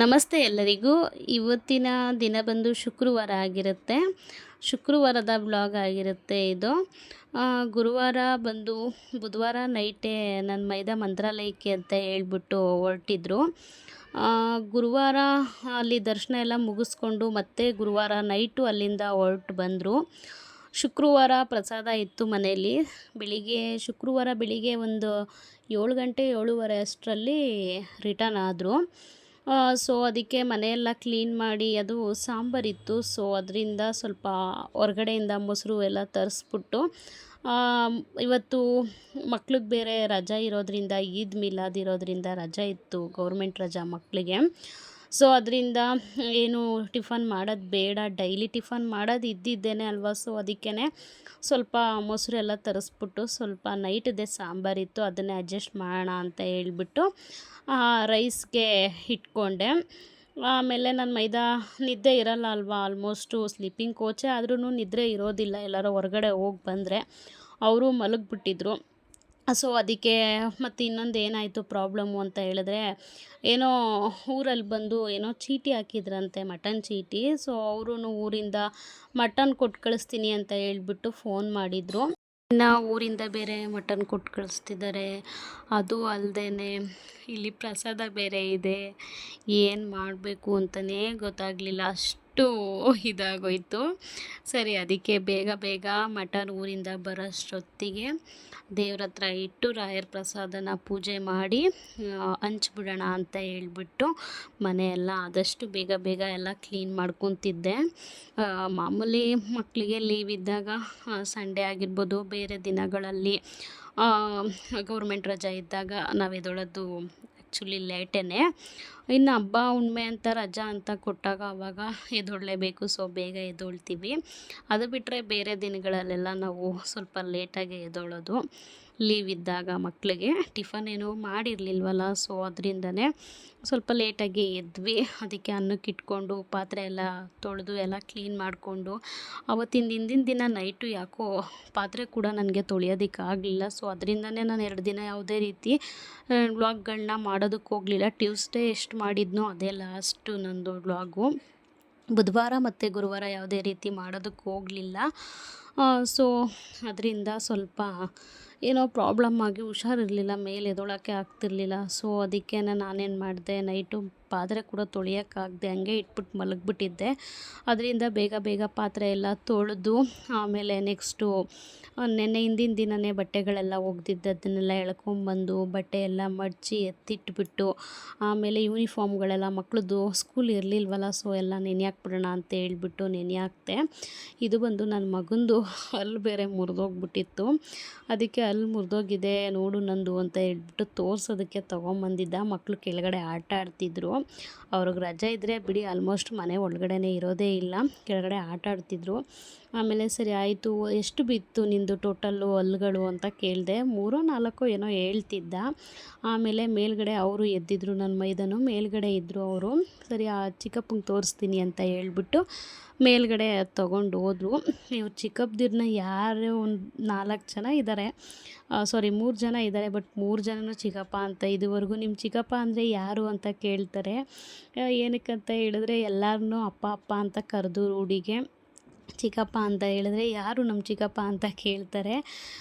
ನಮಸ್ತೆ ಎಲ್ಲರಿಗೂ. ಇವತ್ತಿನ ದಿನ ಬಂದು ಶುಕ್ರವಾರ ಆಗಿರುತ್ತೆ. ಶುಕ್ರವಾರದ ಬ್ಲಾಗ್ ಆಗಿರುತ್ತೆ ಇದು. ಗುರುವಾರ ಬಂದು ಬುಧವಾರ ನೈಟೇ ನನ್ನ ಮೈದ ಮಂತ್ರಾಲಯಕ್ಕೆ ಅಂತ ಹೇಳ್ಬಿಟ್ಟು ಹೊರಟಿದ್ರು. ಗುರುವಾರ ಅಲ್ಲಿ ದರ್ಶನ ಎಲ್ಲ ಮುಗಿಸ್ಕೊಂಡು ಮತ್ತೆ ಗುರುವಾರ ನೈಟು ಅಲ್ಲಿಂದ ಹೊರಟು ಬಂದರು. ಶುಕ್ರವಾರ ಪ್ರಸಾದ ಇತ್ತು ಮನೆಯಲ್ಲಿ. ಶುಕ್ರವಾರ ಬೆಳಿಗ್ಗೆ ಒಂದು 7 ಗಂಟೆ 7:30 ಅಷ್ಟರಲ್ಲಿ ರಿಟರ್ನ್ ಆದರು. ಸೊ ಅದಕ್ಕೆ ಮನೆಯೆಲ್ಲ ಕ್ಲೀನ್ ಮಾಡಿ, ಅದು ಸಾಂಬಾರಿತ್ತು. ಸೊ ಅದರಿಂದ ಸ್ವಲ್ಪ ಹೊರಗಡೆಯಿಂದ ಮೊಸರು ಎಲ್ಲ ತರಿಸ್ಬಿಟ್ಟು, ಇವತ್ತು ಮಕ್ಳಿಗೆ ಬೇರೆ ರಜಾ ಇರೋದ್ರಿಂದ, ಈದ್ ಮಿಲಾದ್ ಇರೋದ್ರಿಂದ ರಜಾ ಇತ್ತು, ಗೌರ್ಮೆಂಟ್ ರಜಾ ಮಕ್ಕಳಿಗೆ. ಸೊ ಅದರಿಂದ ಏನು ಟಿಫನ್ ಮಾಡೋದು ಬೇಡ, ಡೈಲಿ ಟಿಫನ್ ಮಾಡೋದು ಇದ್ದಿದ್ದೇನೆ ಅಲ್ವಾ. ಸೊ ಅದಕ್ಕೇ ಸ್ವಲ್ಪ ಮೊಸರೆಲ್ಲ ತರಿಸ್ಬಿಟ್ಟು, ಸ್ವಲ್ಪ ನೈಟ್ದೇ ಸಾಂಬಾರಿತ್ತು, ಅದನ್ನೇ ಅಡ್ಜಸ್ಟ್ ಮಾಡೋಣ ಅಂತ ಹೇಳ್ಬಿಟ್ಟು ರೈಸ್ಗೆ ಇಟ್ಕೊಂಡೆ. ಆಮೇಲೆ ನನ್ನ ಮೈದ ನಿದ್ದೆ ಇರಲ್ಲ ಅಲ್ವಾ, ಆಲ್ಮೋಸ್ಟು ಸ್ಲೀಪಿಂಗ್ ಕೋಚೇ ಆದ್ರೂ ನಿದ್ರೆ ಇರೋದಿಲ್ಲ. ಎಲ್ಲರೂ ಹೊರಗಡೆ ಹೋಗಿ ಬಂದರೆ ಅವರು ಮಲಗಿಬಿಟ್ಟಿದ್ರು. ಸೊ ಅದಕ್ಕೆ ಮತ್ತು ಇನ್ನೊಂದು ಏನಾಯಿತು ಪ್ರಾಬ್ಲಮ್ಮು ಅಂತ ಹೇಳಿದ್ರೆ, ಏನೋ ಊರಲ್ಲಿ ಬಂದು ಏನೋ ಚೀಟಿ ಹಾಕಿದ್ರಂತೆ, ಮಟನ್ ಚೀಟಿ. ಸೊ ಅವರೂ ಊರಿಂದ ಮಟನ್ ಕೊಟ್ಟು ಕಳಿಸ್ತೀನಿ ಅಂತ ಹೇಳ್ಬಿಟ್ಟು ಫೋನ್ ಮಾಡಿದರು. ಇನ್ನು ಊರಿಂದ ಬೇರೆ ಮಟನ್ ಕೊಟ್ಟು ಕಳಿಸ್ತಿದ್ದಾರೆ. ಅದು ಅಲ್ಲದೆ ಇಲ್ಲಿ ಪ್ರಸಾದ ಬೇರೆ ಇದೆ. ಏನು ಮಾಡಬೇಕು ಅಂತಲೇ ಗೊತ್ತಾಗಲಿಲ್ಲ, ಅಷ್ಟು ಇದಾಗೋಯ್ತು. ಸರಿ, ಅದಕ್ಕೆ ಬೇಗ ಮಟನ್ ಊರಿಂದ ಬರೋಷ್ಟೊತ್ತಿಗೆ ದೇವ್ರ ಹತ್ರ ಇಟ್ಟು ರಾಯರ ಪ್ರಸಾದನ ಪೂಜೆ ಮಾಡಿ ಹಂಚ್ಬಿಡೋಣ ಅಂತ ಹೇಳ್ಬಿಟ್ಟು ಮನೆಯೆಲ್ಲ ಆದಷ್ಟು ಬೇಗ ಎಲ್ಲ ಕ್ಲೀನ್ ಮಾಡ್ಕೊತಿದ್ದೆ. ಮಾಮೂಲಿ ಮಕ್ಕಳಿಗೆ ಲೀವ್ ಇದ್ದಾಗ, ಸಂಡೇ ಆಗಿರ್ಬೋದು, ಬೇರೆ ದಿನಗಳಲ್ಲಿ ಗೌರ್ಮೆಂಟ್ ರಜೆ ಇದ್ದಾಗ ನಾವು ಎದ್ದೇಳೋದು ಆ್ಯಕ್ಚುಲಿ ಲೇಟೇ. ಇನ್ನು ಹಬ್ಬ ಹುಣ್ಣಿಮೆ ಅಂತ ರಜಾ ಅಂತ ಕೊಟ್ಟಾಗ ಅವಾಗ ಎದ್ದೇಳಲೇಬೇಕು. ಸೊ ಬೇಗ ಎದ್ದೇಳ್ತೀವಿ. ಅದು ಬಿಟ್ಟರೆ ಬೇರೆ ದಿನಗಳಲ್ಲೆಲ್ಲ ನಾವು ಸ್ವಲ್ಪ ಲೇಟಾಗಿ ಎದ್ದೇಳೋದು. ಲೀವ್ ಇದ್ದಾಗ ಮಕ್ಕಳಿಗೆ ಟಿಫನ್ ಏನೂ ಮಾಡಿರಲಿಲ್ವಲ್ಲ, ಸೊ ಅದರಿಂದನೇ ಸ್ವಲ್ಪ ಲೇಟಾಗಿ ಎದ್ವಿ. ಅದಕ್ಕೆ ಅನ್ನಕ್ಕೆ ಇಟ್ಕೊಂಡು ಪಾತ್ರೆ ಎಲ್ಲ ತೊಳೆದು ಎಲ್ಲ ಕ್ಲೀನ್ ಮಾಡಿಕೊಂಡು, ಅವತ್ತಿನ ಹಿಂದಿನ ದಿನ ನೈಟು ಯಾಕೋ ಪಾತ್ರೆ ಕೂಡ ನನಗೆ ತೊಳೆಯೋದಕ್ಕಾಗಲಿಲ್ಲ. ಸೊ ಅದರಿಂದನೇ ನಾನು 2 ದಿನ ಯಾವುದೇ ರೀತಿ ವ್ಲಾಗ್ಗಳನ್ನ ಮಾಡೋದಕ್ಕೆ ಹೋಗಲಿಲ್ಲ. ಟ್ಯೂಸ್ಡೇ ಎಷ್ಟು ಮಾಡಿದ್ನೋ ಅದೇ ಲಾಸ್ಟು ನಂದು ವ್ಲಾಗು. ಬುಧವಾರ ಮತ್ತು ಗುರುವಾರ ಯಾವುದೇ ರೀತಿ ಮಾಡೋದಕ್ಕೆ ಹೋಗಲಿಲ್ಲ. ಸೊ ಅದರಿಂದ ಸ್ವಲ್ಪ ಏನೋ ಪ್ರಾಬ್ಲಮ್ ಆಗಿ ಹುಷಾರಿರಲಿಲ್ಲ, ಮೇಲೆ ಎದ್ದೇಳೋಕ್ಕೆ ಆಗ್ತಿರ್ಲಿಲ್ಲ. ಸೊ ಅದಕ್ಕೆ ನಾನೇನು ಮಾಡಿದೆ, ನೈಟು ಪಾತ್ರೆ ಕೂಡ ತೊಳೆಯೋಕ್ಕಾಗದೆ ಹಂಗೆ ಇಟ್ಬಿಟ್ಟು ಮಲಗಿಬಿಟ್ಟಿದ್ದೆ. ಅದರಿಂದ ಬೇಗ ಪಾತ್ರೆ ಎಲ್ಲ ತೊಳೆದು, ಆಮೇಲೆ ನೆಕ್ಸ್ಟು ನೆನ್ನೆ ಹಿಂದಿನ ದಿನವೇ ಬಟ್ಟೆಗಳೆಲ್ಲ ಒಗೆದಿದ್ದದನ್ನೆಲ್ಲ ಎಳ್ಕೊಂಬಂದು ಬಟ್ಟೆ ಎಲ್ಲ ಮಡಚಿ ಎತ್ತಿಟ್ಬಿಟ್ಟು, ಆಮೇಲೆ ಯೂನಿಫಾರ್ಮ್ಗಳೆಲ್ಲ ಮಕ್ಕಳದ್ದು ಸ್ಕೂಲ್ ಇರಲಿಲ್ವಲ್ಲ, ಸೊ ಎಲ್ಲ ನೆನೆ ಹಾಕ್ಬಿಡೋಣ ಅಂತ ಹೇಳ್ಬಿಟ್ಟು ನೆನೆ ಹಾಕ್ತೆ. ಇದು ಬಂದು ನನ್ನ ಮಗಂದು ಹಲ್ಲು ಬೇರೆ ಮುರಿದೋಗ್ಬಿಟ್ಟಿತ್ತು. ಅದಕ್ಕೆ ಹಲ್ಲು ಮುರಿದೋಗಿದೆ ನೋಡು ನಂದು ಅಂತ ಹೇಳ್ಬಿಟ್ಟು ತೋರಿಸೋದಕ್ಕೆ ತೊಗೊಂಬಂದಿದ್ದ. ಮಕ್ಕಳು ಕೆಳಗಡೆ ಆಟ ಆಡ್ತಿದ್ರು. ಅವ್ರಿಗೆ ರಜೆ ಇದ್ದರೆ ಬಿಡಿ, ಆಲ್ಮೋಸ್ಟ್ ಮನೆ ಒಳಗಡೆನೇ ಇರೋದೇ ಇಲ್ಲ, ಕೆಳಗಡೆ ಆಟ ಆಡ್ತಿದ್ರು. ಆಮೇಲೆ ಸರಿ ಆಯಿತು, ಎಷ್ಟು ಬಿತ್ತು ನಿಂದು ಟೋಟಲ್ಲು ಹಲ್ಲುಗಳು ಅಂತ ಕೇಳಿದೆ. 3-4 ಏನೋ ಹೇಳ್ತಿದ್ದ. ಆಮೇಲೆ ಮೇಲ್ಗಡೆ ಅವರು ಎದ್ದಿದ್ರು, ನನ್ನ ಮೈದನು ಮೇಲ್ಗಡೆ ಇದ್ದರು ಅವರು. ಸರಿ ಚಿಕ್ಕಪ್ಪಂಗೆ ತೋರಿಸ್ತೀನಿ ಅಂತ ಹೇಳ್ಬಿಟ್ಟು ಮೇಲ್ಗಡೆ ತೊಗೊಂಡು ಹೋದ್ರು. ಇವ್ರು ಚಿಕ್ಕಪ್ಪದಿರನ್ನ ಯಾರು ಒಂದು 4 ಜನ ಇದ್ದಾರೆ, 3 ಜನ ಇದ್ದಾರೆ. ಬಟ್ 3 ಜನನೂ ಚಿಕ್ಕಪ್ಪ ಅಂತ. ಇದುವರೆಗೂ ನಿಮ್ಮ ಚಿಕ್ಕಪ್ಪ ಅಂದರೆ ಯಾರು ಅಂತ ಕೇಳ್ತಾರೆ. ಏನಕ್ಕಂತ ಹೇಳಿದ್ರೆ ಎಲ್ಲರನ್ನೂ ಅಪ್ಪ ಅಂತ ಕರೆದು ರೂಢಿಗೆ. ಚಿಕ್ಕಪ್ಪ ಅಂತ ಹೇಳಿದ್ರೆ ಯಾರು ನಮ್ಮ ಚಿಕ್ಕಪ್ಪ ಅಂತ ಕೇಳ್ತಾರೆ.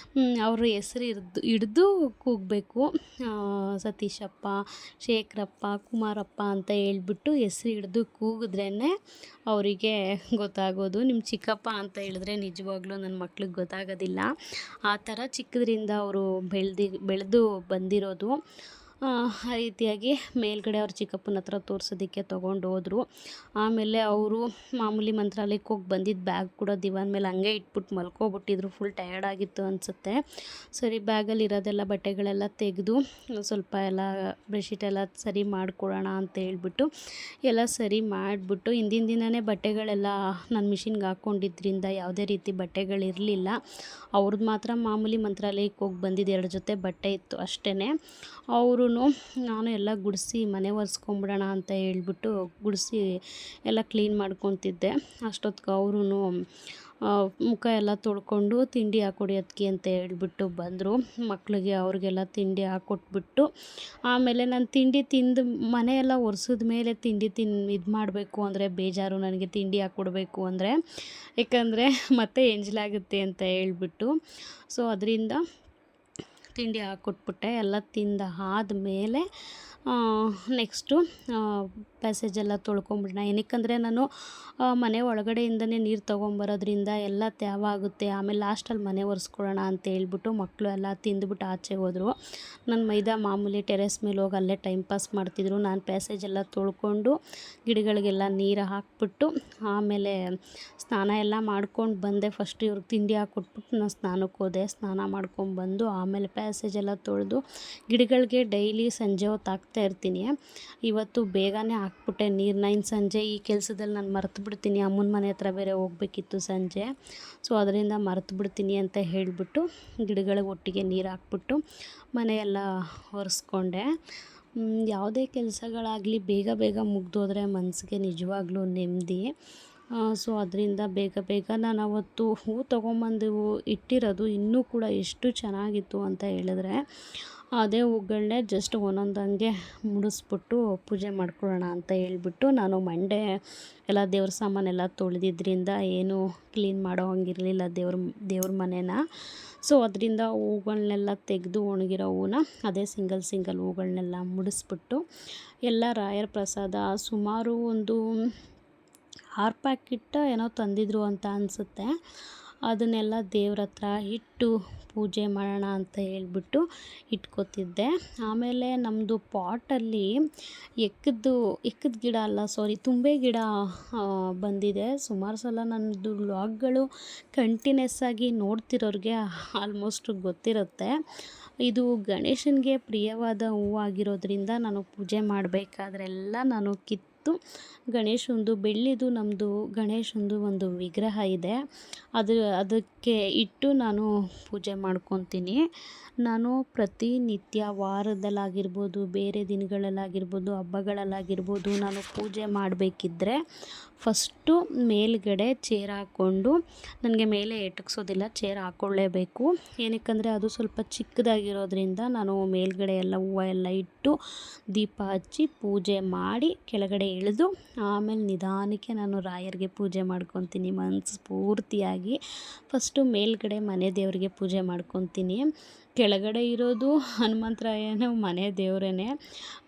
ಅವ್ರ ಹೆಸ್ರು ಹಿಡ್ದು ಕೂಗಬೇಕು. ಸತೀಶಪ್ಪ, ಶೇಖರಪ್ಪ, ಕುಮಾರಪ್ಪ ಅಂತ ಹೇಳ್ಬಿಟ್ಟು ಹೆಸ್ರು ಹಿಡ್ದು ಕೂಗಿದ್ರೇ ಅವರಿಗೆ ಗೊತ್ತಾಗೋದು. ನಿಮ್ಮ ಚಿಕ್ಕಪ್ಪ ಅಂತ ಹೇಳಿದ್ರೆ ನಿಜವಾಗ್ಲೂ ನನ್ನ ಮಕ್ಳಿಗೆ ಗೊತ್ತಾಗೋದಿಲ್ಲ. ಆ ಥರ ಚಿಕ್ಕದ್ರಿಂದ ಅವರು ಬೆಳೆದು ಬಂದಿರೋದು. ಆ ರೀತಿಯಾಗಿ ಮೇಲ್ಗಡೆ ಅವ್ರ ಚಿಕ್ಕಪ್ಪನ ಹತ್ರ ತೋರಿಸೋದಕ್ಕೆ ತೊಗೊಂಡು ಹೋದರು. ಆಮೇಲೆ ಅವರು ಮಾಮೂಲಿ ಮಂತ್ರಾಲಯಕ್ಕೆ ಹೋಗಿ ಬಂದಿದ್ದ ಬ್ಯಾಗ್ ಕೂಡ ದಿವಾನ್ ಮೇಲೆ ಹಂಗೆ ಇಟ್ಬಿಟ್ಟು ಮಲ್ಕೊಬಿಟ್ಟಿದ್ರು. ಫುಲ್ ಟಯರ್ಡ್ ಆಗಿತ್ತು ಅನಿಸುತ್ತೆ. ಸರಿ, ಬ್ಯಾಗಲ್ಲಿ ಇರೋದೆಲ್ಲ ಬಟ್ಟೆಗಳೆಲ್ಲ ತೆಗೆದು ಸ್ವಲ್ಪ ಎಲ್ಲ ಬೆಡ್ಶೀಟ್ ಎಲ್ಲ ಸರಿ ಮಾಡಿಕೊಡೋಣ ಅಂತ ಹೇಳ್ಬಿಟ್ಟು ಎಲ್ಲ ಸರಿ ಮಾಡಿಬಿಟ್ಟು, ಹಿಂದಿನ ದಿನವೇ ಬಟ್ಟೆಗಳೆಲ್ಲ ನಾನು ಮಿಷಿನ್ಗೆ ಹಾಕ್ಕೊಂಡಿದ್ರಿಂದ ಯಾವುದೇ ರೀತಿ ಬಟ್ಟೆಗಳಿರಲಿಲ್ಲ. ಅವ್ರದ್ದು ಮಾತ್ರ ಮಾಮೂಲಿ ಮಂತ್ರಾಲಯಕ್ಕೆ ಹೋಗಿ ಬಂದಿದ್ದು 2 ಜೊತೆ ಬಟ್ಟೆ ಇತ್ತು ಅಷ್ಟೇ. ಅವರು ನಾನು ಎಲ್ಲ ಗುಡಿಸಿ ಮನೆ ಒರೆಸ್ಕೊಂಬಿಡೋಣ ಅಂತ ಹೇಳ್ಬಿಟ್ಟು ಗುಡಿಸಿ ಎಲ್ಲ ಕ್ಲೀನ್ ಮಾಡ್ಕೊತಿದ್ದೆ. ಅಷ್ಟೊತ್ತಿಗೆ ಅವರೂ ಮುಖ ಎಲ್ಲ ತೊಳ್ಕೊಂಡು ತಿಂಡಿ ಹಾಕ್ಕೊಡಿ ಅದಕ್ಕೆ ಅಂತ ಹೇಳ್ಬಿಟ್ಟು ಬಂದರು. ಮಕ್ಕಳಿಗೆ ಅವ್ರಿಗೆಲ್ಲ ತಿಂಡಿ ಹಾಕ್ಕೊಟ್ಬಿಟ್ಟು ಆಮೇಲೆ ನಾನು ತಿಂಡಿ ತಿಂದು ಮನೆಯೆಲ್ಲ ಒರೆಸಿದ ಮೇಲೆ ತಿಂಡಿ ಇದು ಮಾಡಬೇಕು ಅಂದರೆ ಬೇಜಾರು ನನಗೆ, ತಿಂಡಿ ಹಾಕ್ಕೊಡ್ಬೇಕು ಅಂದರೆ. ಯಾಕಂದರೆ ಮತ್ತೆ ಎಂಜಲಾಗುತ್ತೆ ಅಂತ ಹೇಳ್ಬಿಟ್ಟು ಸೊ ಅದರಿಂದ ತಿಂಡಿ ಹಾಕ್ಕೊಟ್ಬಿಟ್ಟೆ. ಎಲ್ಲ ತಿಂದ ಆದಮೇಲೆ ನೆಕ್ಸ್ಟು ಪ್ಯಾಸೇಜೆಲ್ಲ ತೊಳ್ಕೊಂಬಿಡೋಣ. ಏನಕ್ಕಂದರೆ ನಾನು ಮನೆ ಒಳಗಡೆಯಿಂದನೇ ನೀರು ತೊಗೊಂಬರೋದ್ರಿಂದ ಎಲ್ಲ ತ್ಯಾವ ಆಗುತ್ತೆ. ಆಮೇಲೆ ಲಾಸ್ಟಲ್ಲಿ ಮನೆ ಒರೆಸ್ಕೊಳ್ಳೋಣ ಅಂತ ಹೇಳ್ಬಿಟ್ಟು ಮಕ್ಕಳು ಎಲ್ಲ ತಿಂದುಬಿಟ್ಟು ಆಚೆ ಹೋದರು. ನನ್ನ ಮೈದಾ ಮಾಮೂಲಿ ಟೆರೆಸ್ ಮೇಲೆ ಹೋಗಿ ಅಲ್ಲೇ ಟೈಮ್ ಪಾಸ್ ಮಾಡ್ತಿದ್ರು. ನಾನು ಪ್ಯಾಸೇಜೆಲ್ಲ ತೊಳ್ಕೊಂಡು ಗಿಡಗಳಿಗೆಲ್ಲ ನೀರು ಹಾಕ್ಬಿಟ್ಟು ಆಮೇಲೆ ಸ್ನಾನ ಎಲ್ಲ ಮಾಡ್ಕೊಂಡು ಬಂದೆ. ಫಸ್ಟ್ ಇವ್ರಿಗೆ ತಿಂಡಿ ಹಾಕ್ಕೊಟ್ಬಿಟ್ಟು ನಾನು ಸ್ನಾನಕ್ಕೆ ಹೋದೆ. ಸ್ನಾನ ಮಾಡ್ಕೊಂಡ್ಬಂದು ಆಮೇಲೆ ಪ್ಯಾಸೇಜೆಲ್ಲ ತೊಳೆದು ಗಿಡಗಳಿಗೆ ಡೈಲಿ ಸಂಜೆ ಹೊತ್ತು ಹಾಕ್ತಾಯಿರ್ತೀನಿ. ಇವತ್ತು ಬೇಗನೆ ಹಾಕ್ಬಿಟ್ಟೆ ನೀರನ್ನ. ಇನ್ನು ಸಂಜೆ ಈ ಕೆಲಸದಲ್ಲಿ ನಾನು ಮರೆತು ಬಿಡ್ತೀನಿ. ಅಮ್ಮನ ಮನೆ ಹತ್ರ ಬೇರೆ ಹೋಗಬೇಕಿತ್ತು ಸಂಜೆ. ಸೊ ಅದರಿಂದ ಮರೆತು ಬಿಡ್ತೀನಿ ಅಂತ ಹೇಳಿಬಿಟ್ಟು ಗಿಡಗಳಿಗೆ ಒಟ್ಟಿಗೆ ನೀರು ಹಾಕ್ಬಿಟ್ಟು ಮನೆಯೆಲ್ಲ ಒರೆಸ್ಕೊಂಡೆ. ಯಾವುದೇ ಕೆಲಸಗಳಾಗಲಿ ಬೇಗ ಬೇಗ ಮುಗ್ದೋದ್ರೆ ಮನಸ್ಸಿಗೆ ನಿಜವಾಗ್ಲೂ ನೆಮ್ಮದಿ. ಸೊ ಅದರಿಂದ ಬೇಗ ನಾನು ಅವತ್ತು ಹೂವು ತೊಗೊಂಬಂದು ಇಟ್ಟಿರೋದು ಇನ್ನೂ ಕೂಡ ಎಷ್ಟು ಚೆನ್ನಾಗಿತ್ತು ಅಂತ ಹೇಳಿದ್ರೆ, ಅದೇ ಹೂಗಳನ್ನೇ ಜಸ್ಟ್ ಒಂದೊಂದಂಗೆ ಮುಡಿಸ್ಬಿಟ್ಟು ಪೂಜೆ ಮಾಡ್ಕೊಳ್ಳೋಣ ಅಂತ ಹೇಳ್ಬಿಟ್ಟು ನಾನು ಮಂಡೇ ಎಲ್ಲ ದೇವ್ರ ಸಾಮಾನೆಲ್ಲ ತೊಳೆದಿದ್ದರಿಂದ ಏನು ಕ್ಲೀನ್ ಮಾಡೋ ಹಂಗಿರಲಿಲ್ಲ ದೇವ್ರ ಮನೇನ. ಸೊ ಅದರಿಂದ ಹೂಗಳನ್ನೆಲ್ಲ ತೆಗೆದು ಒಣಗಿರೋ ಹೂವನ್ನ ಅದೇ ಸಿಂಗಲ್ ಹೂಗಳನ್ನೆಲ್ಲ ಮುಡಿಸ್ಬಿಟ್ಟು ಎಲ್ಲ ರಾಯರ ಪ್ರಸಾದ ಸುಮಾರು ಒಂದು 6 ಪ್ಯಾಕೆಟ್ ಏನೋ ತಂದಿದ್ರು ಅಂತ ಅನಿಸುತ್ತೆ. ಅದನ್ನೆಲ್ಲ ದೇವ್ರ ಹತ್ರ ಇಟ್ಟು ಪೂಜೆ ಮಾಡೋಣ ಅಂತ ಹೇಳ್ಬಿಟ್ಟು ಇಟ್ಕೋತಿದ್ದೆ. ಆಮೇಲೆ ನಮ್ಮದು ಪಾಟಲ್ಲಿ ಎಕ್ಕದ ಗಿಡ ಅಲ್ಲ ತುಂಬೆ ಗಿಡ ಬಂದಿದೆ. ಸುಮಾರು ಸಲ ನನ್ನದು ವ್ಲಾಗ್ಗಳು ಕಂಟಿನ್ಯೂಸ್ ಆಗಿ ನೋಡ್ತಿರೋರಿಗೆ ಆಲ್ಮೋಸ್ಟ್ ಗೊತ್ತಿರುತ್ತೆ. ಇದು ಗಣೇಶನಿಗೆ ಪ್ರಿಯವಾದ ಹೂವಾಗಿರೋದ್ರಿಂದ ನಾನು ಪೂಜೆ ಮಾಡಬೇಕಾದ್ರೆಲ್ಲ ನಾನು ಗಣೇಶಂದು ಬೆಳ್ಳಿದು ನಮ್ಮದು ಗಣೇಶಂದು ಒಂದು ವಿಗ್ರಹ ಇದೆ. ಅದಕ್ಕೆ ಇಟ್ಟು ನಾನು ಪೂಜೆ ಮಾಡ್ಕೊತೀನಿ. ನಾನು ಪ್ರತಿನಿತ್ಯ ವಾರದಲ್ಲಾಗಿರ್ಬೋದು, ಬೇರೆ ದಿನಗಳಲ್ಲಾಗಿರ್ಬೋದು, ಹಬ್ಬಗಳಲ್ಲಾಗಿರ್ಬೋದು ನಾನು ಪೂಜೆ ಮಾಡಬೇಕಿದ್ರೆ ಫಸ್ಟು ಮೇಲ್ಗಡೆ ಚೇರ್ ಹಾಕ್ಕೊಂಡು, ನನಗೆ ಮೇಲೆ ಎಟಕ್ಸೋದಿಲ್ಲ, ಚೇರ್ ಹಾಕ್ಕೊಳ್ಳೇಬೇಕು. ಏನಕ್ಕಂದರೆ ಅದು ಸ್ವಲ್ಪ ಚಿಕ್ಕದಾಗಿರೋದ್ರಿಂದ ನಾನು ಮೇಲ್ಗಡೆ ಎಲ್ಲ ಹೂವು ಎಲ್ಲ ಇಟ್ಟು ದೀಪ ಹಚ್ಚಿ ಪೂಜೆ ಮಾಡಿ ಕೆಳಗಡೆ ಇಳಿದು ಆಮೇಲೆ ನಿಧಾನಕ್ಕೆ ನಾನು ರಾಯರಿಗೆ ಪೂಜೆ ಮಾಡ್ಕೊತೀನಿ ಮನಸ್ಸು ಪೂರ್ತಿಯಾಗಿ. ಫಸ್ಟು ಮೇಲ್ಗಡೆ ಮನೆ ದೇವರಿಗೆ ಪೂಜೆ ಮಾಡ್ಕೊತೀನಿ. ಕೆಳಗಡೆ ಇರೋದು ಹನುಮಂತರಾಯನು ಮನೆ ದೇವರೇ,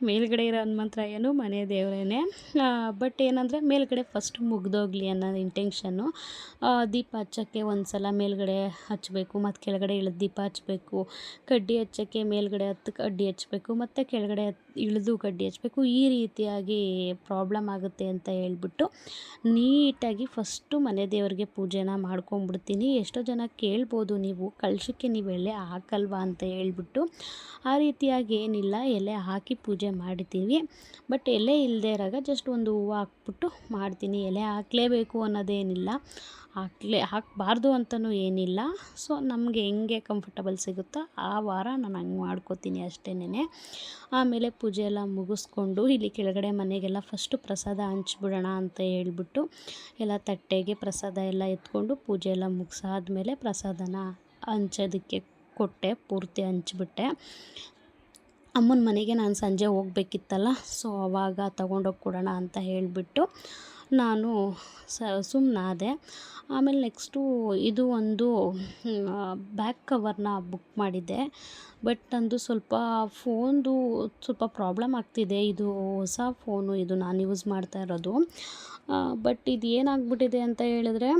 ಮೇಲ್ಗಡೆ ಇರೋ ಹನುಮಂತರಾಯನು ಮನೆ ದೇವರೇ. ಬಟ್ ಏನಂದರೆ ಮೇಲ್ಗಡೆ ಫಸ್ಟ್ ಮುಗ್ದೋಗ್ಲಿ ಅನ್ನೋ ಇಂಟೆನ್ಷನ್ನು. ದೀಪ ಹಚ್ಚೋಕ್ಕೆ ಒಂದು ಸಲ ಮೇಲ್ಗಡೆ ಹಚ್ಚಬೇಕು, ಮತ್ತು ಕೆಳಗಡೆ ಇಳಿದು ದೀಪ ಹಚ್ಚಬೇಕು. ಕಡ್ಡಿ ಹಚ್ಚೋಕ್ಕೆ ಮೇಲ್ಗಡೆ ಕಡ್ಡಿ ಹಚ್ಚಬೇಕು, ಮತ್ತು ಕೆಳಗಡೆ ಇಳಿದು ಕಡ್ಡಿ ಹಚ್ಚಬೇಕು. ಈ ರೀತಿಯಾಗಿ ಪ್ರಾಬ್ಲಮ್ ಆಗುತ್ತೆ ಅಂತ ಹೇಳ್ಬಿಟ್ಟು ನೀಟಾಗಿ ಫಸ್ಟು ಮನೆ ದೇವರಿಗೆ ಪೂಜೆನ ಮಾಡ್ಕೊಂಬಿಡ್ತೀನಿ. ಎಷ್ಟೋ ಜನ ಕೇಳ್ಬೋದು, ನೀವು ಕಳಶಕ್ಕೆ ನೀವು ಎಲೆ ಹಾಕಲ್ವಾ ಅಂತ ಹೇಳ್ಬಿಟ್ಟು. ಆ ರೀತಿಯಾಗಿ ಏನಿಲ್ಲ, ಎಲೆ ಹಾಕಿ ಪೂಜೆ ಮಾಡ್ತೀವಿ. ಬಟ್ ಎಲೆ ಇಲ್ಲದೆ ಇರಾಗ ಜಸ್ಟ್ ಒಂದು ಹೂವು ಹಾಕ್ಬಿಟ್ಟು ಮಾಡ್ತೀನಿ. ಎಲೆ ಹಾಕಲೇಬೇಕು ಅನ್ನೋದೇನಿಲ್ಲ, ಹಾಕಬಾರ್ದು ಅಂತಲೂ ಏನಿಲ್ಲ. ಸೊ ನಮಗೆ ಹೆಂಗೆ ಕಂಫರ್ಟಬಲ್ ಸಿಗುತ್ತೋ ಆ ವಾರ ನಾನು ಹಂಗೆ ಮಾಡ್ಕೋತೀನಿ ಅಷ್ಟೇನೆ. ಆಮೇಲೆ ಪೂಜೆ ಎಲ್ಲ ಮುಗಿಸ್ಕೊಂಡು ಇಲ್ಲಿ ಕೆಳಗಡೆ ಮನೆಗೆಲ್ಲ ಫಸ್ಟು ಪ್ರಸಾದ ಹಂಚ್ಬಿಡೋಣ ಅಂತ ಹೇಳ್ಬಿಟ್ಟು ಎಲ್ಲ ತಟ್ಟೆಗೆ ಪ್ರಸಾದ ಎಲ್ಲ ಎತ್ಕೊಂಡು ಪೂಜೆ ಎಲ್ಲ ಮುಗಿಸಾದ್ಮೇಲೆ ಪ್ರಸಾದನ ಹಂಚೋದಕ್ಕೆ ಕೊಟ್ಟೆ, ಪೂರ್ತಿ ಹಂಚ್ಬಿಟ್ಟೆ. ಅಮ್ಮನ ಮನೆಗೆ ನಾನು ಸಂಜೆ ಹೋಗ್ಬೇಕಿತ್ತಲ್ಲ, ಸೊ ಅವಾಗ ತೊಗೊಂಡೋಗಿ ಕೊಡೋಣ ಅಂತ ಹೇಳಿಬಿಟ್ಟು ನಾನು ಸುಮ್ಮನಾದೆ. ಆಮೇಲೆ ನೆಕ್ಸ್ಟು ಇದು ಒಂದು ಬ್ಯಾಕ್ ಕವರ್ನ ಬುಕ್ ಮಾಡಿದ್ದೆ. ಬಟ್ ನಂದು ಸ್ವಲ್ಪ ಫೋನ್ದು ಸ್ವಲ್ಪ ಪ್ರಾಬ್ಲಮ್ ಆಗ್ತಿದೆ. ಇದು ಹೊಸ ಫೋನು, ಇದು ನಾನು ಯೂಸ್ ಮಾಡ್ತಾ ಇರೋದು. ಬಟ್ ಇದು ಏನಾಗ್ಬಿಟ್ಟಿದೆ ಅಂತ ಹೇಳಿದ್ರೆ,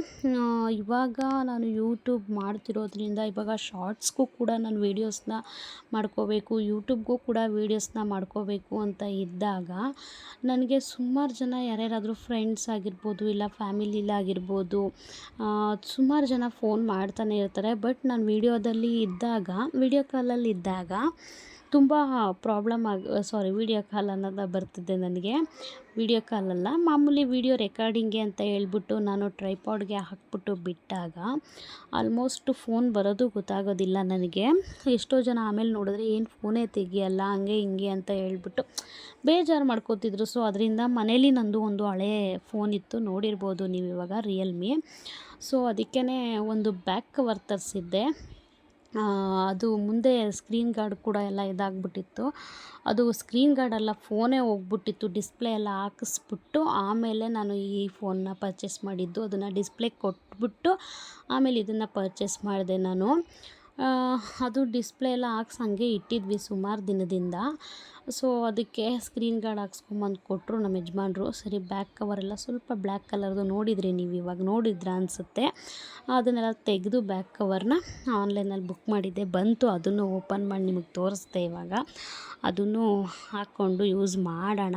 ಇವಾಗ ನಾನು ಯೂಟ್ಯೂಬ್ ಮಾಡ್ತಿರೋದ್ರಿಂದ ಇವಾಗ ಶಾರ್ಟ್ಸ್ಗೂ ಕೂಡ ನಾನು ವೀಡಿಯೋಸ್ನ ಮಾಡ್ಕೋಬೇಕು, ಯೂಟ್ಯೂಬ್ಗೂ ಕೂಡ ವೀಡಿಯೋಸ್ನ ಮಾಡ್ಕೋಬೇಕು ಅಂತ ಇದ್ದಾಗ ನನಗೆ ಸುಮಾರು ಜನ ಯಾರ್ಯಾರಾದರೂ ಫ್ರೆಂಡ್ಸ್ ಆಗಿರ್ಬೋದು, ಇಲ್ಲ ಫ್ಯಾಮಿಲಿಲಾಗಿರ್ಬೋದು, ಸುಮಾರು ಜನ ಫೋನ್ ಮಾಡ್ತಾನೆ ಇರ್ತಾರೆ. ಬಟ್ ನಾನು ವೀಡಿಯೋ ಕಾಲಲ್ಲಿ ಇದ್ದಾಗ ತುಂಬ ಪ್ರಾಬ್ಲಮ್ ವೀಡಿಯೋ ಕಾಲ್ ಅನ್ನೋದು ಬರ್ತಿದ್ದೆ ನನಗೆ. ವೀಡಿಯೋ ಕಾಲಲ್ಲ, ಮಾಮೂಲಿ ವೀಡಿಯೋ ರೆಕಾರ್ಡಿಂಗ್ಗೆ ಅಂತ ಹೇಳ್ಬಿಟ್ಟು ನಾನು ಟ್ರೈಪಾಡ್ಗೆ ಹಾಕ್ಬಿಟ್ಟು ಬಿಟ್ಟಾಗ ಆಲ್ಮೋಸ್ಟ್ ಫೋನ್ ಬರೋದು ಗೊತ್ತಾಗೋದಿಲ್ಲ ನನಗೆ. ಎಷ್ಟೋ ಜನ ಆಮೇಲೆ ನೋಡಿದ್ರೆ ಏನು ಫೋನೇ ತೆಗಿಯಲ್ಲ ಹಂಗೆ ಹಿಂಗೆ ಅಂತ ಹೇಳ್ಬಿಟ್ಟು ಬೇಜಾರು ಮಾಡ್ಕೋತಿದ್ರು. ಸೊ ಅದರಿಂದ ಮನೇಲಿ ನಂದು ಒಂದು ಹಳೇ ಫೋನ್ ಇತ್ತು, ನೋಡಿರ್ಬೋದು ನೀವು ಇವಾಗ, ರಿಯಲ್ಮಿ. ಸೊ ಅದಕ್ಕೇ ಒಂದು ಬ್ಯಾಕ್ ಕವರ್ ತರಿಸಿದ್ದೆ. ಅದು ಮುಂದೆ ಸ್ಕ್ರೀನ್ ಗಾರ್ಡ್ ಕೂಡ ಎಲ್ಲ ಇದಾಗ್ಬಿಟ್ಟಿತ್ತು. ಅದು ಸ್ಕ್ರೀನ್ ಗಾರ್ಡೆಲ್ಲ ಫೋನೇ ಹೋಗ್ಬಿಟ್ಟಿತ್ತು. ಡಿಸ್ಪ್ಲೇ ಎಲ್ಲ ಹಾಕಿಸ್ಬಿಟ್ಟು ಆಮೇಲೆ ನಾನು ಈ ಫೋನ್ನ ಪರ್ಚೇಸ್ ಮಾಡಿದ್ದು. ಅದನ್ನು ಡಿಸ್ಪ್ಲೇ ಕೊಟ್ಬಿಟ್ಟು ಆಮೇಲೆ ಇದನ್ನು ಪರ್ಚೇಸ್ ಮಾಡಿದೆ ನಾನು. ಅದು ಡಿಸ್ಪ್ಲೇ ಎಲ್ಲ ಹಾಕ್ಸಿ ಹಂಗೆ ಇಟ್ಟಿದ್ವಿ ಸುಮಾರು ದಿನದಿಂದ. ಸೊ ಅದಕ್ಕೆ ಸ್ಕ್ರೀನ್ ಗಾರ್ಡ್ ಹಾಕ್ಸ್ಕೊಂಬಂದು ಕೊಟ್ಟರು ನಮ್ಮ ಯಜಮಾನ್ರು. ಸರಿ, ಬ್ಯಾಕ್ ಕವರೆಲ್ಲ ಸ್ವಲ್ಪ ಬ್ಲ್ಯಾಕ್ ಕಲರ್ದು ನೋಡಿದ್ರಿ ನೀವು, ಇವಾಗ ನೋಡಿದ್ರ ಅನಿಸುತ್ತೆ. ಅದನ್ನೆಲ್ಲ ತೆಗೆದು ಬ್ಯಾಕ್ ಕವರ್ನ ಆನ್ಲೈನಲ್ಲಿ ಬುಕ್ ಮಾಡಿದ್ದೆ, ಬಂತು. ಅದನ್ನು ಓಪನ್ ಮಾಡಿ ನಿಮಗೆ ತೋರಿಸ್ದೆ ಇವಾಗ. ಅದನ್ನು ಹಾಕ್ಕೊಂಡು ಯೂಸ್ ಮಾಡೋಣ,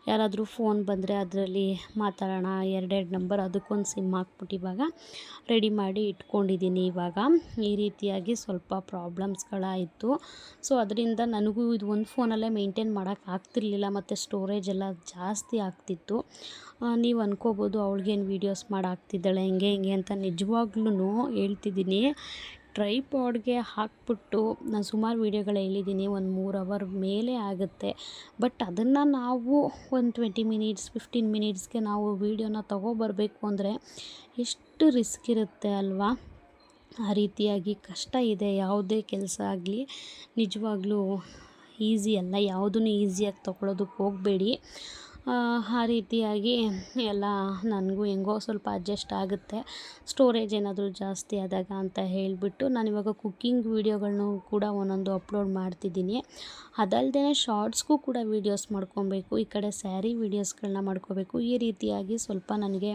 ಯಾರಾದರೂ ಫೋನ್ ಬಂದರೆ ಅದರಲ್ಲಿ ಮಾತಾಡೋಣ. 2 ನಂಬರ್, ಅದಕ್ಕೊಂದು ಸಿಮ್ ಹಾಕ್ಬಿಟ್ಟು ಇವಾಗ ರೆಡಿ ಮಾಡಿ ಇಟ್ಕೊಂಡಿದ್ದೀನಿ. ಇವಾಗ ಈ ರೀತಿಯಾಗಿ ಸ್ವಲ್ಪ ಪ್ರಾಬ್ಲಮ್ಸ್ಗಳಾಯಿತು. ಸೊ ಅದರಿಂದ ನನಗೂ ಇದು ಒಂದು ಫೋನಲ್ಲೇ ಮೇಂಟೈನ್ ಮಾಡೋಕ್ಕಾಗ್ತಿರ್ಲಿಲ್ಲ, ಮತ್ತು ಸ್ಟೋರೇಜ್ ಎಲ್ಲ ಜಾಸ್ತಿ ಆಗ್ತಿತ್ತು. ನೀವು ಅಂದ್ಕೋಬೋದು ಅವಳಿಗೇನು ವೀಡಿಯೋಸ್ ಮಾಡಾಕ್ತಿದ್ದಾಳೆ ಹಿಂಗೆ ಹಿಂಗೆ ಅಂತ. ನಿಜವಾಗ್ಲೂ ಹೇಳ್ತಿದ್ದೀನಿ, ಟ್ರೈಪಾಡ್ಗೆ ಹಾಕ್ಬಿಟ್ಟು ನಾನು ಸುಮಾರು ವೀಡಿಯೋಗಳು ಹೇಳಿದ್ದೀನಿ, ಒಂದು 3 ಅವರ್ ಮೇಲೆ ಆಗುತ್ತೆ. ಬಟ್ ಅದನ್ನು ನಾವು ಒಂದು 20 ಮಿನಿಟ್ಸ್ 15 ಮಿನಿಟ್ಸ್ಗೆ ನಾವು ವೀಡಿಯೋನ ತೊಗೊಬರ್ಬೇಕು ಅಂದರೆ ಎಷ್ಟು ರಿಸ್ಕ್ ಇರುತ್ತೆ ಅಲ್ವಾ. ಆ ರೀತಿಯಾಗಿ ಕಷ್ಟ ಇದೆ. ಯಾವುದೇ ಕೆಲಸ ಆಗಲಿ ನಿಜವಾಗ್ಲೂ ಈಸಿ ಅಲ್ಲ, ಯಾವುದನ್ನು ಈಸಿಯಾಗಿ ತೊಗೊಳೋದಕ್ಕೆ ಹೋಗಬೇಡಿ. ಆ ರೀತಿಯಾಗಿ ಎಲ್ಲ ನನಗೂ ಹೆಂಗೋ ಸ್ವಲ್ಪ ಅಡ್ಜಸ್ಟ್ ಆಗುತ್ತೆ, ಸ್ಟೋರೇಜ್ ಏನಾದರೂ ಜಾಸ್ತಿ ಆದಾಗ ಅಂತ ಹೇಳಿಬಿಟ್ಟು. ನಾನಿವಾಗ ಕುಕ್ಕಿಂಗ್ ವೀಡಿಯೋಗಳನ್ನೂ ಕೂಡ ಒಂದೊಂದು ಅಪ್ಲೋಡ್ ಮಾಡ್ತಿದ್ದೀನಿ. ಅದಲ್ಲದೆ ಶಾರ್ಟ್ಸ್ಗೂ ಕೂಡ ವೀಡಿಯೋಸ್ ಮಾಡ್ಕೊಬೇಕು, ಈ ಕಡೆ ಸ್ಯಾರಿ ವೀಡಿಯೋಸ್ಗಳನ್ನ ಮಾಡ್ಕೋಬೇಕು. ಈ ರೀತಿಯಾಗಿ ಸ್ವಲ್ಪ ನನಗೆ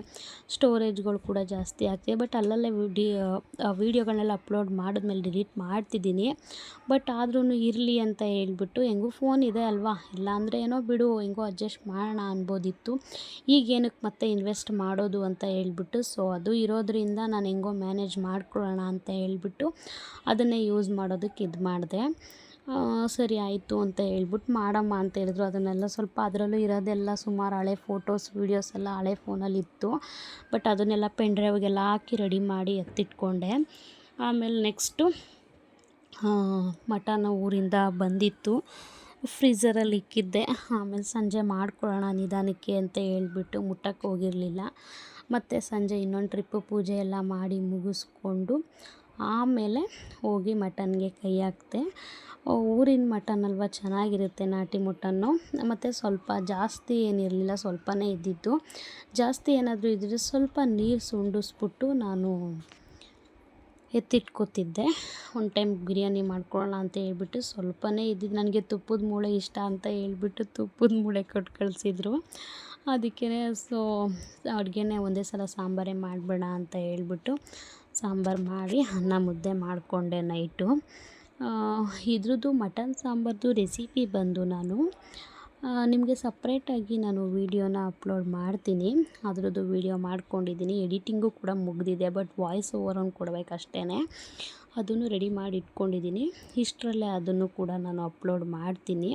ಸ್ಟೋರೇಜ್ಗಳು ಕೂಡ ಜಾಸ್ತಿ ಆಗ್ತಿದೆ. ಬಟ್ ಅಲ್ಲಲ್ಲೇ ವೀಡಿಯೋಗಳನ್ನೆಲ್ಲ ಅಪ್ಲೋಡ್ ಮಾಡಿದ್ಮೇಲೆ ಡಿಲೀಟ್ ಮಾಡ್ತಿದ್ದೀನಿ. ಬಟ್ ಆದ್ರೂ ಇರಲಿ ಅಂತ ಹೇಳ್ಬಿಟ್ಟು, ಹೆಂಗೂ ಫೋನ್ ಇದೆ ಅಲ್ವಾ, ಇಲ್ಲಾಂದರೆ ಏನೋ ಬಿಡು ಹೆಂಗೋ ಅಡ್ಜಸ್ಟ್ ಮಾಡೋಣ ಅನ್ಬೋದಿತ್ತು. ಈಗೇನಕ್ಕೆ ಮತ್ತೆ ಇನ್ವೆಸ್ಟ್ ಮಾಡೋದು ಅಂತ ಹೇಳ್ಬಿಟ್ಟು, ಸೊ ಅದು ಇರೋದ್ರಿಂದ ನಾನು ಹೆಂಗೋ ಮ್ಯಾನೇಜ್ ಮಾಡ್ಕೊಳ್ಳೋಣ ಅಂತ ಹೇಳ್ಬಿಟ್ಟು ಅದನ್ನೇ ಯೂಸ್ ಮಾಡೋದಕ್ಕೆ ಇದು ಮಾಡಿದೆ. ಸರಿ ಆಯಿತು ಅಂತ ಹೇಳ್ಬಿಟ್ಟು ಮಾಡಮ್ಮ ಅಂತ ಹೇಳಿದ್ರು. ಅದನ್ನೆಲ್ಲ ಸ್ವಲ್ಪ, ಅದರಲ್ಲೂ ಇರೋದೆಲ್ಲ ಸುಮಾರು ಹಳೆ ಫೋಟೋಸ್ ವೀಡಿಯೋಸ್ ಎಲ್ಲ ಹಳೆ ಫೋನಲ್ಲಿತ್ತು. ಬಟ್ ಅದನ್ನೆಲ್ಲ ಪೆನ್ ಡ್ರೈವ್ಗೆಲ್ಲ ಹಾಕಿ ರೆಡಿ ಮಾಡಿ ಎತ್ತಿಟ್ಕೊಂಡೆ. ಆಮೇಲೆ ನೆಕ್ಸ್ಟು ಮಟನ್ ಊರಿಂದ ಬಂದಿತ್ತು, ಫ್ರೀಝರಲ್ಲಿ ಇಕ್ಕಿದ್ದೆ. ಆಮೇಲೆ ಸಂಜೆ ಮಾಡ್ಕೊಳ್ಳೋಣ ನಿಧಾನಕ್ಕೆ ಅಂತ ಹೇಳ್ಬಿಟ್ಟು ಮುಟ್ಟಕ್ಕೆ ಹೋಗಿರಲಿಲ್ಲ. ಮತ್ತು ಸಂಜೆ ಇನ್ನೊಂದು ಟ್ರಿಪ್ಪು ಪೂಜೆ ಎಲ್ಲ ಮಾಡಿ ಮುಗಿಸ್ಕೊಂಡು ಆಮೇಲೆ ಹೋಗಿ ಮಟನ್ಗೆ ಕೈ ಹಾಕ್ದೆ. ಊರಿನ ಮಟನ್ ಅಲ್ವ, ಚೆನ್ನಾಗಿರುತ್ತೆ ನಾಟಿ ಮಟನ್ನು. ಮತ್ತು ಸ್ವಲ್ಪ ಜಾಸ್ತಿ ಏನಿರಲಿಲ್ಲ, ಸ್ವಲ್ಪನೇ ಇದ್ದಿದ್ದು. ಜಾಸ್ತಿ ಏನಾದರೂ ಇದ್ದರೆ ಸ್ವಲ್ಪ ನೀರು ಸುಂಡಿಸ್ಬಿಟ್ಟು ನಾನು ಎತ್ತಿಟ್ಕೊತಿದ್ದೆ. ಒಂದು ಟೈಮ್ ಬಿರಿಯಾನಿ ಮಾಡ್ಕೊಳ್ಳೋಣ ಅಂತ ಹೇಳ್ಬಿಟ್ಟು ಸ್ವಲ್ಪನೇ ಇದ್ದಿದ್ದು. ನನಗೆ ತುಪ್ಪದ ಮೂಳೆ ಇಷ್ಟ ಅಂತ ಹೇಳ್ಬಿಟ್ಟು ತುಪ್ಪದ ಮೂಳೆ ಕೊಟ್ಟು ಕಳಿಸಿದ್ರು. ಅದಕ್ಕೇ ಸೊ ಅಡುಗೆನೇ ಒಂದೇ ಸಲ ಸಾಂಬಾರೇ ಮಾಡಬೇಡ ಅಂತ ಹೇಳ್ಬಿಟ್ಟು ಸಾಂಬಾರು ಮಾಡಿ ಅನ್ನ ಮುದ್ದೆ ಮಾಡಿಕೊಂಡೆ ನೈಟು. ಇದ್ರದ್ದು ಮಟನ್ ಸಾಂಬಾರ್ದು ರೆಸಿಪಿ ಬಂದು ನಾನು ನಿಮಗೆ ಸಪ್ರೇಟಾಗಿ ನಾನು ವೀಡಿಯೋನ ಅಪ್ಲೋಡ್ ಮಾಡ್ತೀನಿ. ಅದರದ್ದು ವೀಡಿಯೋ ಮಾಡ್ಕೊಂಡಿದ್ದೀನಿ, ಎಡಿಟಿಂಗು ಕೂಡ ಮುಗಿದಿದೆ. ಬಟ್ ವಾಯ್ಸ್ ಓವರನ್ನು ಕೊಡಬೇಕಷ್ಟೇ, ಅದನ್ನು ರೆಡಿ ಮಾಡಿ ಇಟ್ಕೊಂಡಿದ್ದೀನಿ. ಇಷ್ಟರಲ್ಲೇ ಅದನ್ನು ಕೂಡ ನಾನು ಅಪ್ಲೋಡ್ ಮಾಡ್ತೀನಿ.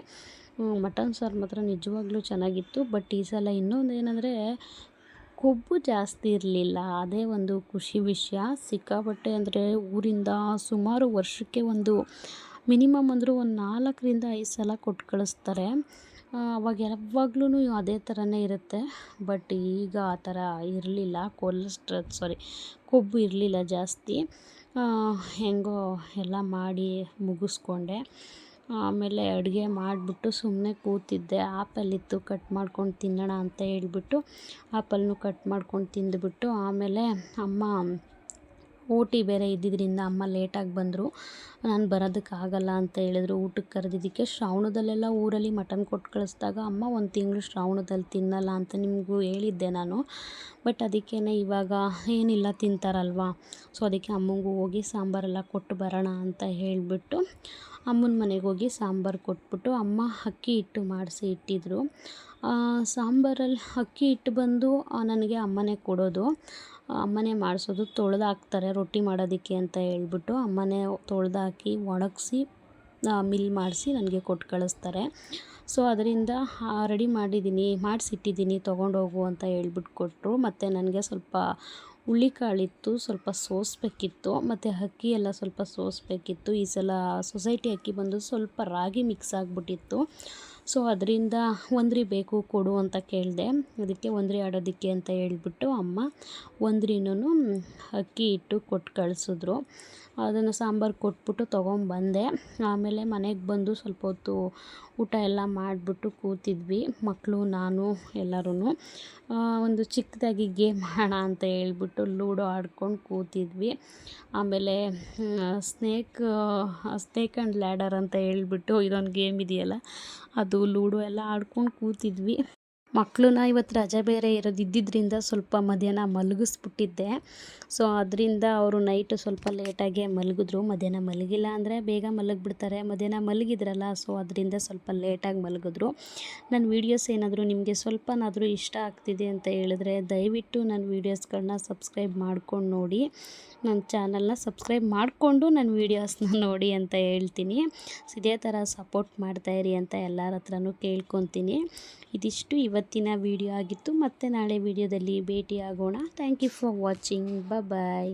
ಮಟನ್ ಸಾರು ಮಾತ್ರ ನಿಜವಾಗ್ಲೂ ಚೆನ್ನಾಗಿತ್ತು. ಬಟ್ ಈ ಸಲ ಇನ್ನೊಂದು ಏನಂದರೆ ಕೊಬ್ಬು ಜಾಸ್ತಿ ಇರಲಿಲ್ಲ, ಅದೇ ಒಂದು ಖುಷಿ ವಿಷಯ. ಸಿಕ್ಕಾಪಟ್ಟೆ ಅಂದರೆ ಊರಿಂದ ಸುಮಾರು ವರ್ಷಕ್ಕೆ ಒಂದು ಮಿನಿಮಮ್ ಅಂದರೂ ಒಂದು 4ರಿಂದ 5 ಸಲ ಕೊಟ್ಟು ಕಳಿಸ್ತಾರೆ. ಅವಾಗ ಯಾವಾಗ್ಲೂ ಅದೇ ಥರನೇ ಇರುತ್ತೆ. ಬಟ್ ಈಗ ಆ ಥರ ಇರಲಿಲ್ಲ, ಕೊಬ್ಬು ಇರಲಿಲ್ಲ ಜಾಸ್ತಿ. ಹೆಂಗೋ ಎಲ್ಲ ಮಾಡಿ ಮುಗಿಸ್ಕೊಂಡೆ. ಆಮೇಲೆ ಅಡುಗೆ ಮಾಡಿಬಿಟ್ಟು ಸುಮ್ಮನೆ ಕೂತಿದ್ದೆ. ಆ್ಯಪಲ್ ಇತ್ತು, ಕಟ್ ಮಾಡ್ಕೊಂಡು ತಿನ್ನೋಣ ಅಂತ ಹೇಳ್ಬಿಟ್ಟು ಆ್ಯಪಲ್ನು ಕಟ್ ಮಾಡ್ಕೊಂಡು ತಿಂದುಬಿಟ್ಟು, ಆಮೇಲೆ ಅಮ್ಮ ಓಟಿ ಬೇರೆ ಇದ್ದಿದ್ದರಿಂದ ಅಮ್ಮ ಲೇಟಾಗಿ ಬಂದರು. ನಾನು ಬರೋದಕ್ಕಾಗಲ್ಲ ಅಂತ ಹೇಳಿದ್ರು. ಊಟಕ್ಕೆ ಕರೆದಿದ್ದಕ್ಕೆ ಶ್ರಾವಣದಲ್ಲೆಲ್ಲ ಊರಲ್ಲಿ ಮಟನ್ ಕೊಟ್ಟು ಕಳಿಸ್ದಾಗ ಅಮ್ಮ 1 ತಿಂಗಳು ಶ್ರಾವಣದಲ್ಲಿ ತಿನ್ನಲ್ಲ ಅಂತ ನಿಮಗೂ ಹೇಳಿದ್ದೆ ನಾನು. ಬಟ್ ಅದಕ್ಕೇ ಇವಾಗ ಏನಿಲ್ಲ ತಿಂತಾರಲ್ವ, ಸೊ ಅದಕ್ಕೆ ಅಮ್ಮಂಗೂ ಹೋಗಿ ಸಾಂಬಾರೆಲ್ಲ ಕೊಟ್ಟು ಬರೋಣ ಅಂತ ಹೇಳಿಬಿಟ್ಟು ಅಮ್ಮನ ಮನೆಗೆ ಹೋಗಿ ಸಾಂಬಾರು ಕೊಟ್ಬಿಟ್ಟು, ಅಮ್ಮ ಅಕ್ಕಿ ಹಿಟ್ಟು ಮಾಡಿಸಿ ಇಟ್ಟಿದ್ರು. ಸಾಂಬಾರಲ್ಲಿ ಅಕ್ಕಿ ಹಿಟ್ಟು ಬಂದು ನನಗೆ ಅಮ್ಮನೇ ಕೊಡೋದು, ಅಮ್ಮನೇ ಮಾಡಿಸೋದು. ತೊಳೆದು ಹಾಕ್ತಾರೆ ರೊಟ್ಟಿ ಮಾಡೋದಕ್ಕೆ ಅಂತ ಹೇಳ್ಬಿಟ್ಟು ಅಮ್ಮನೇ ತೊಳೆದು ಹಾಕಿ ಒಣಗಿಸಿ ಮಿಲ್ ಮಾಡಿಸಿ ನನಗೆ ಕೊಟ್ಟು ಕಳಿಸ್ತಾರೆ. ಸೊ ಅದರಿಂದ ರೆಡಿ ಮಾಡಿಸಿಟ್ಟಿದ್ದೀನಿ ತೊಗೊಂಡೋಗು ಅಂತ ಹೇಳ್ಬಿಟ್ಟು ಕೊಟ್ಟರು. ಮತ್ತು ನನಗೆ ಸ್ವಲ್ಪ ಹುಳ್ಳಿಕಾಳಿತ್ತು, ಸ್ವಲ್ಪ ಸೋಸಬೇಕಿತ್ತು, ಮತ್ತು ಅಕ್ಕಿ ಎಲ್ಲ ಸ್ವಲ್ಪ ಸೋಸಬೇಕಿತ್ತು. ಈ ಸಲ ಸೊಸೈಟಿ ಅಕ್ಕಿ ಬಂದು ಸ್ವಲ್ಪ ರಾಗಿ ಮಿಕ್ಸ್ ಆಗಿಬಿಟ್ಟಿತ್ತು. ಸೊ ಅದರಿಂದ ಒಂದ್ರಿ ಬೇಕು ಕೊಡು ಅಂತ ಕೇಳಿದೆ. ಅದಕ್ಕೆ ಒಂದ್ರಿ ಆಡೋದಕ್ಕೆ ಅಂತ ಹೇಳ್ಬಿಟ್ಟು ಅಮ್ಮ ಒಂದ್ರಿನೂ ಅಕ್ಕಿ ಇಟ್ಟು ಕೊಟ್ಟು ಕಳಿಸಿದ್ರು. ಅದನ್ನು ಸಾಂಬಾರು ಕೊಟ್ಬಿಟ್ಟು ತೊಗೊಂಬಂದೆ. ಆಮೇಲೆ ಮನೆಗೆ ಬಂದು ಸ್ವಲ್ಪ ಹೊತ್ತು ಊಟ ಎಲ್ಲ ಮಾಡಿಬಿಟ್ಟು ಕೂತಿದ್ವಿ, ಮಕ್ಕಳು ನಾನು ಎಲ್ಲರೂ. ಒಂದು ಚಿಕ್ಕದಾಗಿ ಗೇಮ್ ಆಡೋಣ ಅಂತ ಹೇಳ್ಬಿಟ್ಟು ಲೂಡೋ ಆಡ್ಕೊಂಡು ಕೂತಿದ್ವಿ. ಆಮೇಲೆ ಸ್ನೇಕ್ ಆ್ಯಂಡ್ ಲ್ಯಾಡರ್ ಅಂತ ಹೇಳ್ಬಿಟ್ಟು ಇದೊಂದು ಗೇಮ್ ಇದೆಯಲ್ಲ, ಅದು ಲೂಡೋ ಎಲ್ಲ ಆಡ್ಕೊಂಡು ಕೂತಿದ್ವಿ. ಮಕ್ಕಳನ್ನ ಇವತ್ತು ರಜೆ ಬೇರೆ ಇದ್ದಿದ್ದರಿಂದ ಸ್ವಲ್ಪ ಮಧ್ಯಾಹ್ನ ಮಲಗಿಸ್ಬಿಟ್ಟಿದ್ದೆ. ಸೊ ಅದರಿಂದ ಅವರು ನೈಟು ಸ್ವಲ್ಪ ಲೇಟಾಗೆ ಮಲಗಿದ್ರು. ಮಧ್ಯಾಹ್ನ ಮಲಗಿಲ್ಲ ಅಂದರೆ ಬೇಗ ಮಲಗಿಬಿಡ್ತಾರೆ, ಮಧ್ಯಾಹ್ನ ಮಲಗಿದ್ರಲ್ಲ, ಸೊ ಅದರಿಂದ ಸ್ವಲ್ಪ ಲೇಟಾಗಿ ಮಲಗಿದ್ರು. ನನ್ನ ವೀಡಿಯೋಸ್ ಏನಾದರೂ ನಿಮಗೆ ಸ್ವಲ್ಪನಾದರೂ ಇಷ್ಟ ಆಗ್ತಿದೆ ಅಂತ ಹೇಳಿದ್ರೆ ದಯವಿಟ್ಟು ನನ್ನ ವೀಡಿಯೋಸ್ಗಳನ್ನ ಸಬ್ಸ್ಕ್ರೈಬ್ ಮಾಡ್ಕೊಂಡು ನೋಡಿ, ನನ್ನ ಚಾನಲ್ನ ಸಬ್ಸ್ಕ್ರೈಬ್ ಮಾಡಿಕೊಂಡು ನನ್ನ ವೀಡಿಯೋಸ್ನ ನೋಡಿ ಅಂತ ಹೇಳ್ತೀನಿ. ಇದೇ ಥರ ಸಪೋರ್ಟ್ ಮಾಡ್ತಾಯಿರಿ ಅಂತ ಎಲ್ಲರ ಹತ್ರನೂ ಕೇಳ್ಕೊತೀನಿ. ಇದಿಷ್ಟು ಇವತ್ತಿನ ವಿಡಿಯೋ ಆಗಿತ್ತು. ಮತ್ತೆ ನಾಳೆ ವಿಡಿಯೋದಲ್ಲಿ ಭೇಟಿ ಆಗೋಣ. Thank you for watching. Bye.